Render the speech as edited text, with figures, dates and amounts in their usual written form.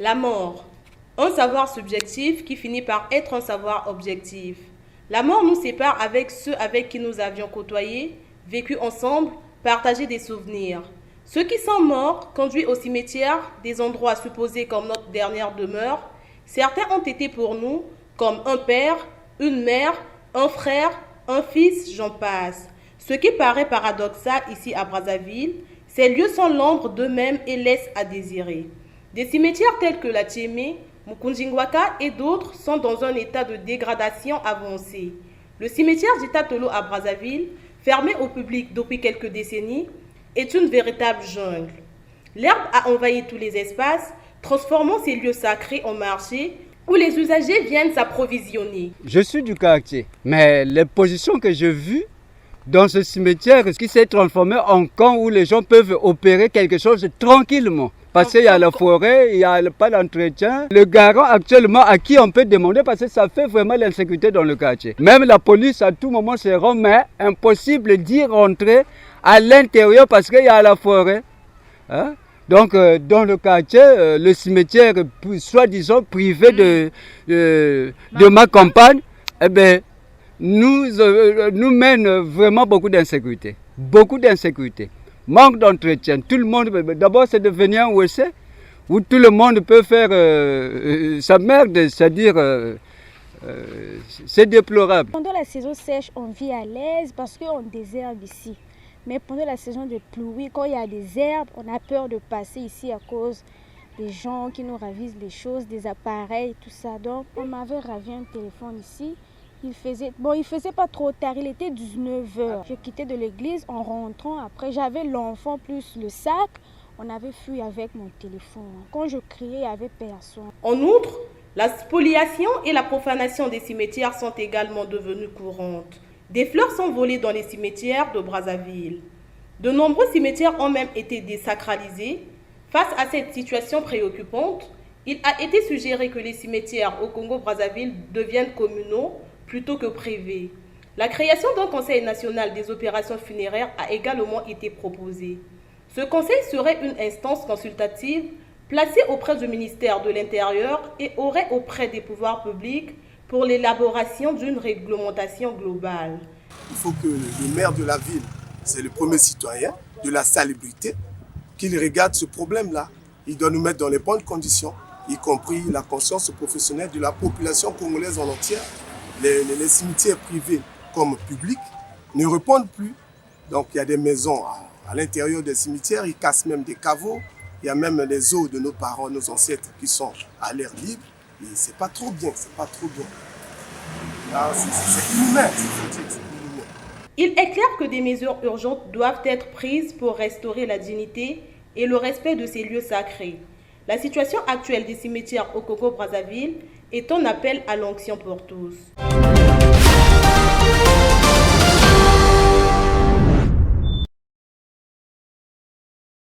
La mort, un savoir subjectif qui finit par être un savoir objectif. La mort nous sépare avec ceux avec qui nous avions côtoyé, vécu ensemble, partagé des souvenirs. Ceux qui sont morts, conduits au cimetière, des endroits supposés comme notre dernière demeure, certains ont été pour nous comme un père, une mère, un frère, un fils, j'en passe. Ce qui paraît paradoxal ici à Brazzaville, ces lieux sont l'ombre d'eux-mêmes et laissent à désirer. Des cimetières tels que la Tchémé, Mukundjingwaka et d'autres sont dans un état de dégradation avancée. Le cimetière d'Itatolo à Brazzaville, fermé au public depuis quelques décennies, est une véritable jungle. L'herbe a envahi tous les espaces, transformant ces lieux sacrés en marchés où les usagers viennent s'approvisionner. Je suis du quartier, mais les positions que j'ai vues dans ce cimetière qui s'est transformé en camp où les gens peuvent opérer quelque chose tranquillement. Parce qu'il y a la forêt, il n'y a pas d'entretien. Le garant actuellement à qui on peut demander parce que ça fait vraiment l'insécurité dans le quartier. Même la police à tout moment se rend, mais impossible d'y rentrer à l'intérieur parce qu'il y a la forêt. Hein? Donc dans le quartier, le cimetière soi-disant privé de ma campagne, eh bien, nous mène vraiment beaucoup d'insécurité. Beaucoup d'insécurité. Manque d'entretien. Tout le monde, d'abord c'est devenu un WC où tout le monde peut faire sa merde, c'est-à-dire c'est déplorable. Pendant la saison sèche, on vit à l'aise parce qu'on désherbe ici. Mais pendant la saison de pluie, quand il y a des herbes, on a peur de passer ici à cause des gens qui nous ravissent des choses, des appareils, tout ça. Donc on m'avait ravi un téléphone ici. Il faisait pas trop tard, il était 19h. Je quittais de l'église en rentrant. Après, j'avais l'enfant plus le sac. On avait fui avec mon téléphone. Quand je criais, il n'y avait personne. En outre, la spoliation et la profanation des cimetières sont également devenues courantes. Des fleurs sont volées dans les cimetières de Brazzaville. De nombreux cimetières ont même été désacralisés. Face à cette situation préoccupante, il a été suggéré que les cimetières au Congo-Brazzaville deviennent communaux plutôt que privés. La création d'un conseil national des opérations funéraires a également été proposée. Ce conseil serait une instance consultative placée auprès du ministère de l'Intérieur et aurait auprès des pouvoirs publics pour l'élaboration d'une réglementation globale. Il faut que le maire de la ville, c'est le premier citoyen de la salubrité, qu'il regarde ce problème-là. Il doit nous mettre dans les bonnes conditions, y compris la conscience professionnelle de la population congolaise en entière. Les cimetières privés comme publics ne répondent plus. Donc il y a des maisons à l'intérieur des cimetières, ils cassent même des caveaux. Il y a même les os de nos parents, nos ancêtres qui sont à l'air libre. Et c'est pas trop bien, c'est pas trop bien. C'est inhumain, c'est inhumain. Il est clair que des mesures urgentes doivent être prises pour restaurer la dignité et le respect de ces lieux sacrés. La situation actuelle des cimetières au Congo-Brazzaville est un appel à l'onction pour tous.